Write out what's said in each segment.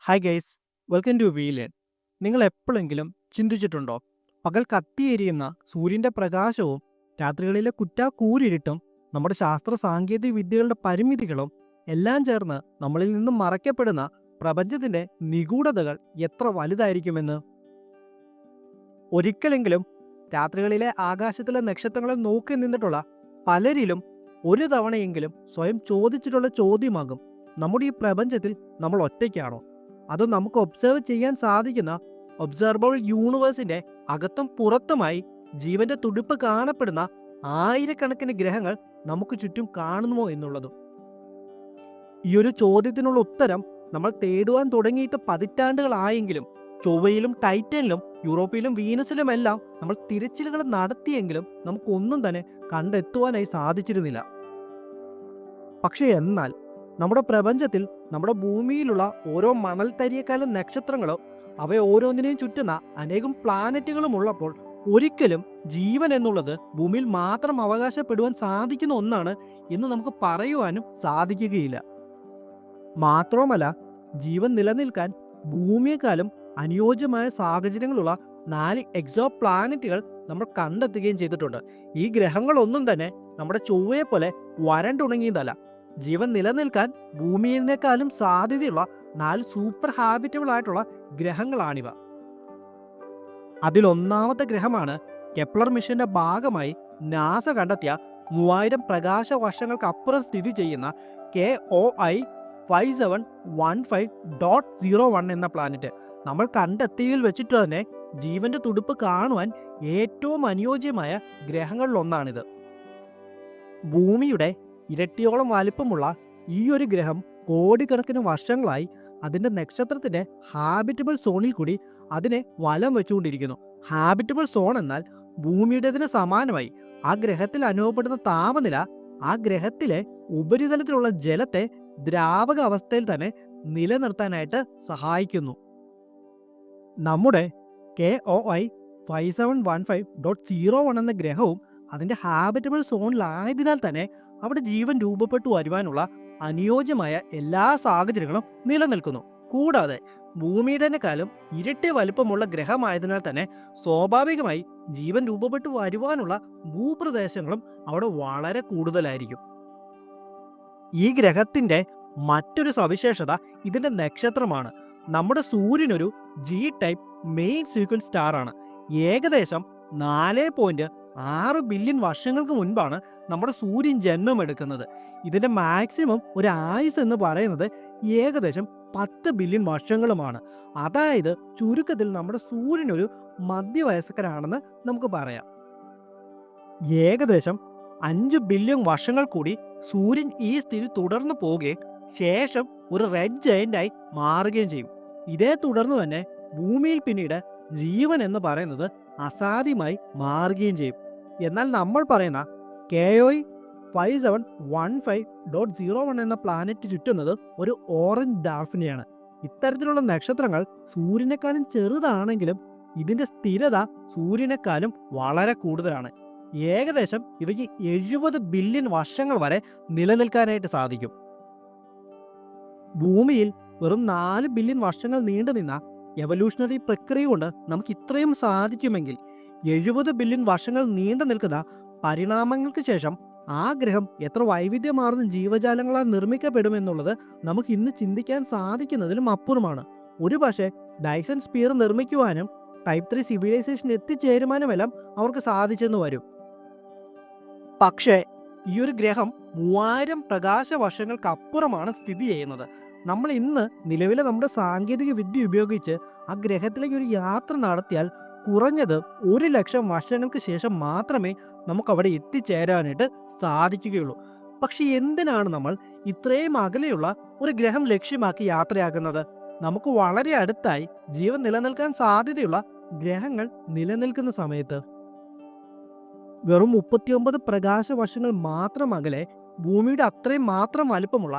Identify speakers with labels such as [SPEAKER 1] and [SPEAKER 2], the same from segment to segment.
[SPEAKER 1] Hi guys, welcome to WeLearn. നിങ്ങൾ എപ്പോഴെങ്കിലും ചിന്തിച്ചിട്ടുണ്ടോ, പകൽ കത്തിയെരിയുന്ന സൂര്യൻ്റെ പ്രകാശവും രാത്രികളിലെ കുറ്റാക്കൂരിരുട്ടും നമ്മുടെ ശാസ്ത്ര സാങ്കേതിക വിദ്യകളുടെ പരിമിതികളും എല്ലാം ചേർന്ന് നമ്മളിൽ നിന്നും മറയ്ക്കപ്പെടുന്ന പ്രപഞ്ചത്തിൻ്റെ നിഗൂഢതകൾ എത്ര വലുതായിരിക്കുമെന്ന്? ഒരിക്കലെങ്കിലും രാത്രികളിലെ ആകാശത്തിലെ നക്ഷത്രങ്ങളെ നോക്കി നിന്നിട്ടുള്ള പലരിലും ഒരു തവണയെങ്കിലും സ്വയം ചോദിച്ചിട്ടുള്ള ചോദ്യമാകും, നമ്മുടെ ഈ പ്രപഞ്ചത്തിൽ നമ്മൾ ഒറ്റയ്ക്കാണോ? അത് നമുക്ക് ഒബ്സർവ് ചെയ്യാൻ സാധിക്കുന്ന ഒബ്സർവബിൾ യൂണിവേഴ്സിന്റെ അകത്തും പുറത്തുമായി ജീവന്റെ തുടിപ്പ് കാണപ്പെടുന്ന ആയിരക്കണക്കിന് ഗ്രഹങ്ങൾ നമുക്ക് ചുറ്റും കാണുന്നുമോ എന്നുള്ളതും. ഈ ഒരു ചോദ്യത്തിനുള്ള ഉത്തരം നമ്മൾ തേടുവാൻ തുടങ്ങിയിട്ട് പതിറ്റാണ്ടുകളായെങ്കിലും ചൊവ്വയിലും ടൈറ്റനിലും യൂറോപ്പിലും വീനസിലുമെല്ലാം നമ്മൾ തിരച്ചിലുകൾ നടത്തിയെങ്കിലും നമുക്കൊന്നും തന്നെ കണ്ടെത്തുവാനായി സാധിച്ചിരുന്നില്ല. പക്ഷേ എന്നാൽ നമ്മുടെ പ്രപഞ്ചത്തിൽ, നമ്മുടെ ഭൂമിയിലുള്ള ഓരോ മണൽത്തരിയേക്കാളും നക്ഷത്രങ്ങളോ അവയെ ഓരോന്നിനെയും ചുറ്റുന്ന അനേകം പ്ലാനറ്റുകളും ഉള്ളപ്പോൾ ഒരിക്കലും ജീവൻ എന്നുള്ളത് ഭൂമിയിൽ മാത്രം അവകാശപ്പെടുവാൻ സാധിക്കുന്ന ഒന്നാണ് എന്ന് നമുക്ക് പറയുവാനും സാധിക്കുകയില്ല. മാത്രവുമല്ല, ജീവൻ നിലനിൽക്കാൻ ഭൂമിയെക്കാളും അനുയോജ്യമായ സാഹചര്യങ്ങളുള്ള 4 എക്സോ പ്ലാനറ്റുകൾ നമ്മൾ കണ്ടെത്തുകയും ചെയ്തിട്ടുണ്ട്. ഈ ഗ്രഹങ്ങളൊന്നും തന്നെ നമ്മുടെ ചൊവ്വയെ പോലെ വരണ്ടുണങ്ങിയതല്ല. ജീവൻ നിലനിൽക്കാൻ ഭൂമിയിനേക്കാളും സാധ്യതയുള്ള 4 സൂപ്പർ ഹാബിറ്റബിൾ ആയിട്ടുള്ള ഗ്രഹങ്ങളാണിവ. അതിലൊന്നാമത്തെ ഗ്രഹമാണ് കെപ്ലർ മിഷന്റെ ഭാഗമായി നാസ കണ്ടെത്തിയ 3000 പ്രകാശ വർഷങ്ങൾക്കപ്പുറം സ്ഥിതി ചെയ്യുന്ന KOI 5715.01 എന്ന പ്ലാനറ്റ്. നമ്മൾ കണ്ടെത്തിയതിൽ വെച്ചിട്ട് തന്നെ ജീവന്റെ തുടിപ്പ് കാണുവാൻ ഏറ്റവും അനുയോജ്യമായ ഗ്രഹങ്ങളിലൊന്നാണിത്. ഭൂമിയുടെ ഇരട്ടിയോളം വലിപ്പമുള്ള ഈ ഒരു ഗ്രഹം കോടിക്കണക്കിന് വർഷങ്ങളായി അതിൻ്റെ നക്ഷത്രത്തിൻ്റെ ഹാബിറ്റബിൾ സോണിൽ കൂടി അതിനെ വലം വെച്ചുകൊണ്ടിരിക്കുന്നു. ഹാബിറ്റബിൾ സോൺ എന്നാൽ ഭൂമിയുടേതിന് സമാനമായി ആ ഗ്രഹത്തിൽ അനുഭവപ്പെടുന്ന താപനില ആ ഗ്രഹത്തിലെ ഉപരിതലത്തിലുള്ള ജലത്തെ ദ്രാവക അവസ്ഥയിൽ തന്നെ നിലനിർത്താനായിട്ട് സഹായിക്കുന്നു. നമ്മുടെ KOI 5715.01 എന്ന ഗ്രഹവും അതിൻ്റെ ഹാബിറ്റബിൾ സോണിലായതിനാൽ തന്നെ അവിടെ ജീവൻ രൂപപ്പെട്ടു വരുവാനുള്ള അനുയോജ്യമായ എല്ലാ സാഹചര്യങ്ങളും നിലനിൽക്കുന്നു. കൂടാതെ ഭൂമിയുടേതിനേക്കാളും ഇരട്ടി വലുപ്പമുള്ള ഗ്രഹമായതിനാൽ തന്നെ സ്വാഭാവികമായി ജീവൻ രൂപപ്പെട്ടു വരുവാനുള്ള ഭൂപ്രദേശങ്ങളും അവിടെ വളരെ കൂടുതലായിരിക്കും. ഈ ഗ്രഹത്തിന്റെ മറ്റൊരു സവിശേഷത ഇതിന്റെ നക്ഷത്രമാണ്. നമ്മുടെ സൂര്യനൊരു G type main sequence star ആണ്. ഏകദേശം 4.6 ബില്യൺ വർഷങ്ങൾക്ക് മുൻപാണ് നമ്മുടെ സൂര്യൻ ജന്മമെടുക്കുന്നത്. ഇതിന്റെ മാക്സിമം ഒരു ആയുസ് എന്ന് പറയുന്നത് ഏകദേശം 10 ബില്യൺ വർഷങ്ങളുമാണ്. അതായത് ചുരുക്കത്തിൽ നമ്മുടെ സൂര്യനൊരു മധ്യവയസ്കരാണെന്ന് നമുക്ക് പറയാം. ഏകദേശം 5 ബില്യൺ വർഷങ്ങൾ കൂടി സൂര്യൻ ഈ സ്ഥിതി തുടർന്നു പോവുകയും ശേഷം ഒരു റെഡ് ജയന്റായി മാറുകയും ചെയ്യും. ഇതേ തുടർന്ന് തന്നെ ഭൂമിയിൽ പിന്നീട് ജീവൻ എന്ന് പറയുന്നത് അസാധ്യമായി മാറുകയും ചെയ്യും. എന്നാൽ നമ്മൾ പറയുന്ന KOI 5715.01 എന്ന പ്ലാനറ്റ് ചുറ്റുന്നത് ഒരു ഓറഞ്ച് ഡാർഫിനെയാണ്. ഇത്തരത്തിലുള്ള നക്ഷത്രങ്ങൾ സൂര്യനേക്കാളും ചെറുതാണെങ്കിലും ഇതിന്റെ സ്ഥിരത സൂര്യനേക്കാളും വളരെ കൂടുതലാണ്. ഏകദേശം ഇവയ്ക്ക് 70 ബില്യൺ വർഷങ്ങൾ വരെ നിലനിൽക്കാനായിട്ട് സാധിക്കും. ഭൂമിയിൽ വെറും 4 ബില്യൺ വർഷങ്ങൾ നീണ്ടുനിന്ന എവല്യൂഷണറി പ്രക്രിയ കൊണ്ട് നമുക്ക് ഇത്രയും സാധിക്കുമെങ്കിൽ 70 ബില്യൺ വർഷങ്ങൾ നീണ്ടു നിൽക്കുന്ന പരിണാമങ്ങൾക്ക് ശേഷം ആ ഗ്രഹം എത്ര വൈവിധ്യമാർന്ന ജീവജാലങ്ങളാൽ നിർമ്മിക്കപ്പെടുമെന്നുള്ളത് നമുക്ക് ഇന്ന് ചിന്തിക്കാൻ സാധിക്കുന്നതിലും അപ്പുറമാണ്. ഒരുപക്ഷെ ഡൈസൺ സ്പിയർ നിർമ്മിക്കുവാനും ടൈപ്പ് 3 സിവിലൈസേഷൻ എത്തിച്ചേരുവാനുമെല്ലാം അവർക്ക് സാധിച്ചെന്ന് വരും. പക്ഷേ ഈ ഒരു ഗ്രഹം 3000 പ്രകാശ വർഷങ്ങൾക്കപ്പുറമാണ് സ്ഥിതി ചെയ്യുന്നത്. നമ്മൾ ഇന്ന് നിലവിലെ നമ്മുടെ സാങ്കേതിക വിദ്യ ഉപയോഗിച്ച് ആ ഗ്രഹത്തിലേക്ക് ഒരു യാത്ര നടത്തിയാൽ കുറഞ്ഞത് 1,00,000 വർഷങ്ങൾക്ക് ശേഷം മാത്രമേ നമുക്ക് അവിടെ എത്തിച്ചേരാനായിട്ട് സാധിക്കുകയുള്ളൂ. പക്ഷെ എന്തിനാണ് നമ്മൾ ഇത്രയും അകലെയുള്ള ഒരു ഗ്രഹം ലക്ഷ്യമാക്കി യാത്രയാക്കുന്നത്? നമുക്ക് വളരെ അടുത്തായി ജീവൻ നിലനിൽക്കാൻ സാധ്യതയുള്ള ഗ്രഹങ്ങൾ നിലനിൽക്കുന്ന സമയത്ത് വെറും 39 പ്രകാശ വർഷങ്ങൾ മാത്രം അകലെ ഭൂമിയുടെ അത്രയും മാത്രം വലിപ്പമുള്ള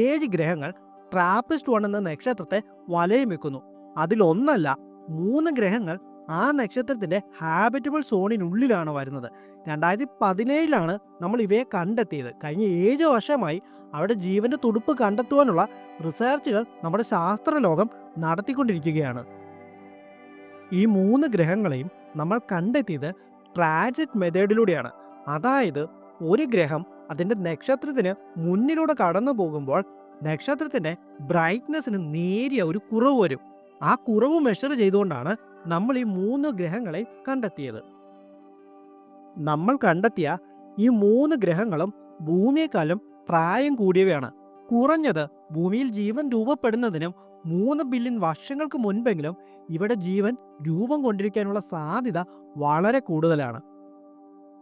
[SPEAKER 1] 7 ഗ്രഹങ്ങൾ TRAPPIST 1 എന്ന നക്ഷത്രത്തെ വലയം വെക്കുന്നു. അതിലൊന്നല്ല 3 ഗ്രഹങ്ങൾ ആ നക്ഷത്രത്തിൻ്റെ ഹാബിറ്റബിൾ സോണിനുള്ളിലാണ് വരുന്നത്. 2017 നമ്മൾ ഇവയെ കണ്ടെത്തിയത്. കഴിഞ്ഞ 7 വർഷമായി അവിടെ ജീവൻ്റെ തുടുപ്പ് കണ്ടെത്തുവാനുള്ള റിസർച്ചുകൾ നമ്മുടെ ശാസ്ത്രലോകം നടത്തിക്കൊണ്ടിരിക്കുകയാണ്. ഈ 3 ഗ്രഹങ്ങളെയും നമ്മൾ കണ്ടെത്തിയത് ട്രാൻസിറ്റ് മെത്തേഡിലൂടെയാണ്. അതായത് ഒരു ഗ്രഹം അതിൻ്റെ നക്ഷത്രത്തിന് മുന്നിലൂടെ കടന്നു പോകുമ്പോൾ നക്ഷത്രത്തിൻ്റെ ബ്രൈറ്റ്നസ്സിന് നേരിയ ഒരു കുറവ് വരും. ആ കുറവ് മെഷർ ചെയ്തുകൊണ്ടാണ് നമ്മൾ ഈ 3 ഗ്രഹങ്ങളെ കണ്ടെത്തിയത്. നമ്മൾ കണ്ടെത്തിയ ഈ 3 ഗ്രഹങ്ങളും ഭൂമിയെക്കാളും പ്രായം കൂടിയവയാണ്. കുറഞ്ഞത് ഭൂമിയിൽ ജീവൻ രൂപപ്പെടുന്നതിനും 3 ബില്യൺ വർഷങ്ങൾക്ക് മുൻപെങ്കിലും ഇവിടെ ജീവൻ രൂപം കൊണ്ടിരിക്കാനുള്ള സാധ്യത വളരെ കൂടുതലാണ്.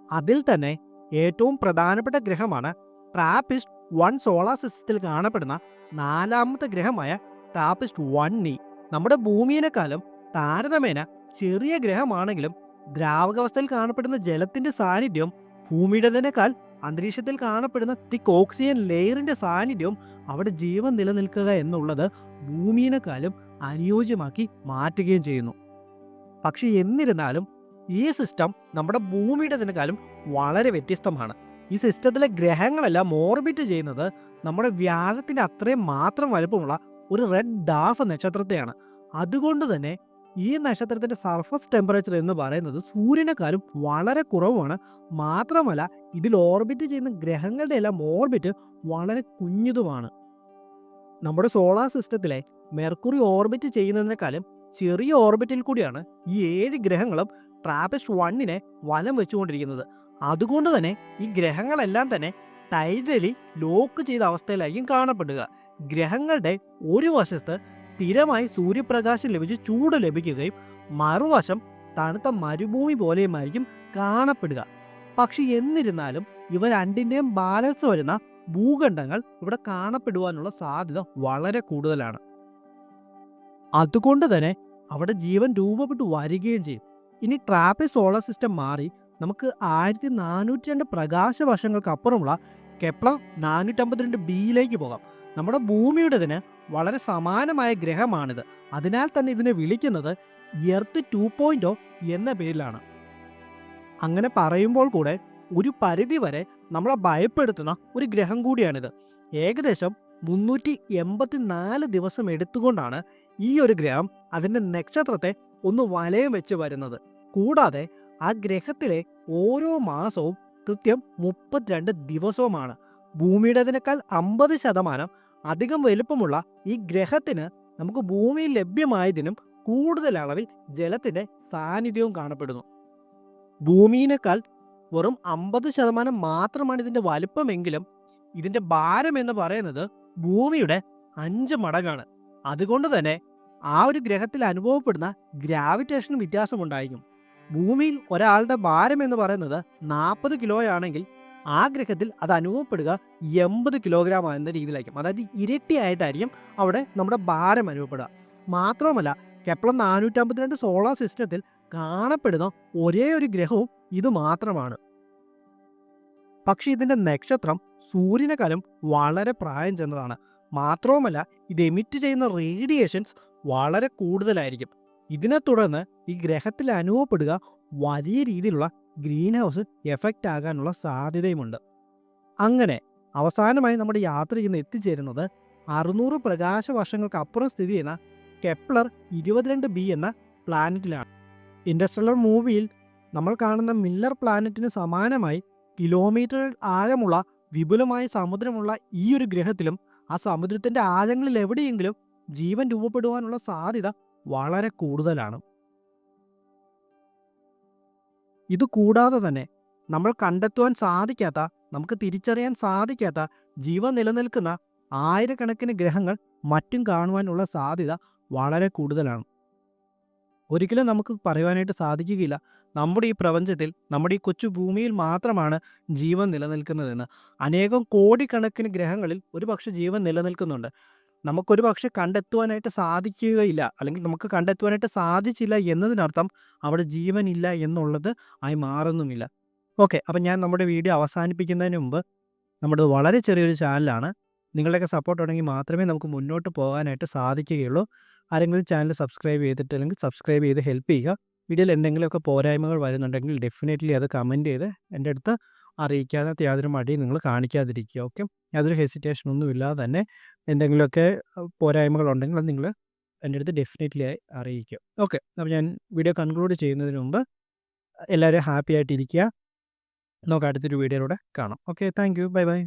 [SPEAKER 1] അതിൽ തന്നെ ഏറ്റവും പ്രധാനപ്പെട്ട ഗ്രഹമാണ് ട്രാപ്പിസ്റ്റ് 1 സോളാർ സിസ്റ്റത്തിൽ കാണപ്പെടുന്ന 4ാമത്തെ ഗ്രഹമായ ട്രാപ്പിസ്റ്റ് 1e. നമ്മുടെ ഭൂമിയെക്കാളും താരതമ്യേന ചെറിയ ഗ്രഹമാണെങ്കിലും ദ്രാവകാവസ്ഥയിൽ കാണപ്പെടുന്ന ജലത്തിന്റെ സാന്നിധ്യം ഭൂമിയുടേതിനേക്കാൾ അന്തരീക്ഷത്തിൽ കാണപ്പെടുന്ന തിക്ക് ഓക്സിജൻ ലെയറിന്റെ സാന്നിധ്യവും അവിടെ ജീവൻ നിലനിൽക്കുക എന്നുള്ളത് ഭൂമിയെക്കാളും അനുയോജ്യമാക്കി മാറ്റുകയും ചെയ്യുന്നു. പക്ഷെ എന്നിരുന്നാലും ഈ സിസ്റ്റം നമ്മുടെ ഭൂമിയുടേതിനേക്കാളും വളരെ വ്യത്യസ്തമാണ്. ഈ സിസ്റ്റത്തിലെ ഗ്രഹങ്ങളെല്ലാം ഓർബിറ്റ് ചെയ്യുന്നത് നമ്മുടെ വ്യാഴത്തിന്റെ അത്രയും മാത്രം വലുപ്പമുള്ള ഒരു റെഡ് ഡാർഫ് നക്ഷത്രത്തെയാണ്. അതുകൊണ്ട് തന്നെ ഈ നക്ഷത്രത്തിന്റെ സർഫസ് ടെമ്പറേച്ചർ എന്ന് പറയുന്നത് സൂര്യനെക്കാളും വളരെ കുറവാണ്. മാത്രമല്ല ഇതിൽ ഓർബിറ്റ് ചെയ്യുന്ന ഗ്രഹങ്ങളുടെ എല്ലാം ഓർബിറ്റ് വളരെ കുഞ്ഞതുമാണ്. നമ്മുടെ സോളാർ സിസ്റ്റത്തിലെ മെർക്കുറി ഓർബിറ്റ് ചെയ്യുന്നതിനേക്കാളും ചെറിയ ഓർബിറ്റിൽ കൂടിയാണ് ഈ 7 ഗ്രഹങ്ങളും ട്രാപ്പിസ്റ്റ് 1നെ വലം വെച്ചുകൊണ്ടിരിക്കുന്നത്. അതുകൊണ്ട് തന്നെ ഈ ഗ്രഹങ്ങളെല്ലാം തന്നെ ടൈഡലി ലോക്ക് ചെയ്ത അവസ്ഥയിലായിരിക്കും കാണപ്പെടുക. ഗ്രഹങ്ങളുടെ ഒരു വശത്ത് സ്ഥിരമായി സൂര്യപ്രകാശം ലഭിച്ച് ചൂട് ലഭിക്കുകയും മറുവശം തണുത്ത മരുഭൂമി പോലെയുമായിരിക്കും കാണപ്പെടുക. പക്ഷെ എന്നിരുന്നാലും ഇവ രണ്ടിൻ്റെയും ബാലൻസ് വരുന്ന ഭൂഖണ്ഡങ്ങൾ ഇവിടെ കാണപ്പെടുവാനുള്ള സാധ്യത വളരെ കൂടുതലാണ്. അതുകൊണ്ട് തന്നെ അവിടെ ജീവൻ രൂപപ്പെട്ടു വരികയും ചെയ്യും. ഇനി ട്രാപ്പിസ്റ്റ് സോളാർ സിസ്റ്റം മാറി നമുക്ക് 1402 പ്രകാശ വർഷങ്ങൾക്ക് അപ്പുറമുള്ള കെപ്ലർ 452bയിലേക്ക് പോകാം. നമ്മുടെ ഭൂമിയുടേതിന് വളരെ സമാനമായ ഗ്രഹമാണിത്. അതിനാൽ തന്നെ ഇതിനെ വിളിക്കുന്നത് എർത്ത് 2.0 എന്ന പേരിലാണ്. അങ്ങനെ പറയുമ്പോൾ കൂടെ ഒരു പരിധി വരെ നമ്മളെ ഭയപ്പെടുത്തുന്ന ഒരു ഗ്രഹം കൂടിയാണിത്. ഏകദേശം 384 ദിവസം എടുത്തുകൊണ്ടാണ് ഈ ഒരു ഗ്രഹം അതിൻ്റെ നക്ഷത്രത്തെ ഒന്ന് വലയം വെച്ച് വരുന്നത്. കൂടാതെ ആ ഗ്രഹത്തിലെ ഓരോ മാസവും കൃത്യം 32 ദിവസവുമാണ്. ഭൂമിയുടേതിനേക്കാൾ 50% അധികം വലുപ്പമുള്ള ഈ ഗ്രഹത്തിന് നമുക്ക് ഭൂമിയിൽ ലഭ്യമായതിനും കൂടുതൽ അളവിൽ ജലത്തിന്റെ സാന്നിധ്യവും കാണപ്പെടുന്നു. ഭൂമിയിനേക്കാൾ വെറും 50% മാത്രമാണ് ഇതിന്റെ വലുപ്പമെങ്കിലും ഇതിന്റെ ഭാരം എന്ന് പറയുന്നത് ഭൂമിയുടെ 5 മടങ്ങാണ്. അതുകൊണ്ട് തന്നെ ആ ഒരു ഗ്രഹത്തിൽ അനുഭവപ്പെടുന്ന ഗ്രാവിറ്റേഷൻ വ്യത്യാസമുണ്ടായിരിക്കും. ഭൂമിയിൽ ഒരാളുടെ ഭാരം എന്ന് പറയുന്നത് 40 കിലോയാണെങ്കിൽ ആ ഗ്രഹത്തിൽ അത് അനുഭവപ്പെടുക 80 കിലോഗ്രാം എന്ന രീതിയിലായിരിക്കും. അതായത് ഇരട്ടിയായിട്ടായിരിക്കും അവിടെ നമ്മുടെ ഭാരം അനുഭവപ്പെടുക. മാത്രമല്ല കെപ്ലർ 452 സോളാർ സിസ്റ്റത്തിൽ കാണപ്പെടുന്ന ഒരേ ഒരു ഗ്രഹവും ഇത് മാത്രമാണ്. പക്ഷെ ഇതിൻ്റെ നക്ഷത്രം സൂര്യനെക്കാളും വളരെ പ്രായം ചെന്നതാണ്. മാത്രവുമല്ല ഇത് എമിറ്റ് ചെയ്യുന്ന റേഡിയേഷൻസ് വളരെ കൂടുതലായിരിക്കും. ഇതിനെ തുടർന്ന് ഈ ഗ്രഹത്തിൽ അനുഭവപ്പെടുക വലിയ രീതിയിലുള്ള ഗ്രീൻ ഹൗസ് എഫക്റ്റ് ആകാനുള്ള സാധ്യതയുമുണ്ട്. അങ്ങനെ അവസാനമായി നമ്മുടെ യാത്ര ഇന്ന് എത്തിച്ചേരുന്നത് 600 പ്രകാശ വർഷങ്ങൾക്ക് അപ്പുറം സ്ഥിതി ചെയ്യുന്ന കെപ്ലർ 22b എന്ന പ്ലാനറ്റിലാണ്. ഇൻഡർസ്റ്റെല്ലർ മൂവിയിൽ നമ്മൾ കാണുന്ന മില്ലർ പ്ലാനറ്റിന് സമാനമായി കിലോമീറ്റർ ആഴമുള്ള വിപുലമായ സമുദ്രമുള്ള ഈ ഒരു ഗ്രഹത്തിലും ആ സമുദ്രത്തിൻ്റെ ആഴങ്ങളിൽ എവിടെയെങ്കിലും ജീവൻ രൂപപ്പെടുവാനുള്ള സാധ്യത വളരെ കൂടുതലാണ്. ഇതുകൂടാതെ തന്നെ നമ്മൾ കണ്ടെത്തുവാൻ സാധിക്കാത്ത, നമുക്ക് തിരിച്ചറിയാൻ സാധിക്കാത്ത ജീവൻ നിലനിൽക്കുന്ന ആയിരക്കണക്കിന് ഗ്രഹങ്ങൾ മറ്റും കാണുവാനുള്ള സാധ്യത വളരെ കൂടുതലാണ്. ഒരിക്കലും നമുക്ക് പറയുവാനായിട്ട് സാധിക്കുകയില്ല നമ്മുടെ ഈ പ്രപഞ്ചത്തിൽ, നമ്മുടെ ഈ കൊച്ചു ഭൂമിയിൽ മാത്രമാണ് ജീവൻ നിലനിൽക്കുന്നതെന്ന്. അനേകം കോടിക്കണക്കിന് ഗ്രഹങ്ങളിൽ ഒരുപക്ഷെ ജീവൻ നിലനിൽക്കുന്നുണ്ട്. നമുക്കൊരു പക്ഷെ കണ്ടെത്തുവാനായിട്ട് സാധിക്കുകയില്ല, അല്ലെങ്കിൽ നമുക്ക് കണ്ടെത്തുവാനായിട്ട് സാധിച്ചില്ല എന്നതിനർത്ഥം അവിടെ ജീവനില്ല എന്നുള്ളത് ആയി മാറുന്നുമില്ല. ഓക്കെ, അപ്പം ഞാൻ നമ്മുടെ വീഡിയോ അവസാനിപ്പിക്കുന്നതിന് മുമ്പ്, നമ്മുടെ വളരെ ചെറിയൊരു ചാനലാണ്, നിങ്ങളുടെയൊക്കെ സപ്പോർട്ട് ഉണ്ടെങ്കിൽ മാത്രമേ നമുക്ക് മുന്നോട്ട് പോകാനായിട്ട് സാധിക്കുകയുള്ളൂ. ആരെങ്കിലും ചാനൽ സബ്സ്ക്രൈബ് ചെയ്തിട്ടില്ലെങ്കിൽ സബ്സ്ക്രൈബ് ചെയ്ത് ഹെൽപ്പ് ചെയ്യുക. വീഡിയോയിൽ എന്തെങ്കിലുമൊക്കെ പോരായ്മകൾ വരുന്നുണ്ടെങ്കിൽ ഡെഫിനറ്റ്ലി അത് കമൻറ്റ് ചെയ്ത് എൻ്റെ അടുത്ത് അറിയിക്കുക. അതിനകത്ത് യാതൊരു മടിയും നിങ്ങൾ കാണിക്കാതിരിക്കുക. ഓക്കെ, യാതൊരു ഹെസിറ്റേഷനൊന്നും ഇല്ലാതെ തന്നെ എന്തെങ്കിലുമൊക്കെ പോരായ്മകളുണ്ടെങ്കിൽ അത് നിങ്ങൾ എൻ്റെ അടുത്ത് ഡെഫിനറ്റ്ലി അറിയിക്കുക. ഓക്കെ, അപ്പോൾ ഞാൻ വീഡിയോ കൺക്ലൂഡ് ചെയ്യുന്നതിന് മുമ്പ് എല്ലാവരും ഹാപ്പി ആയിട്ടിരിക്കുക. നമുക്ക് അടുത്തൊരു വീഡിയോയിലൂടെ കാണാം. Okay, thank you, bye bye.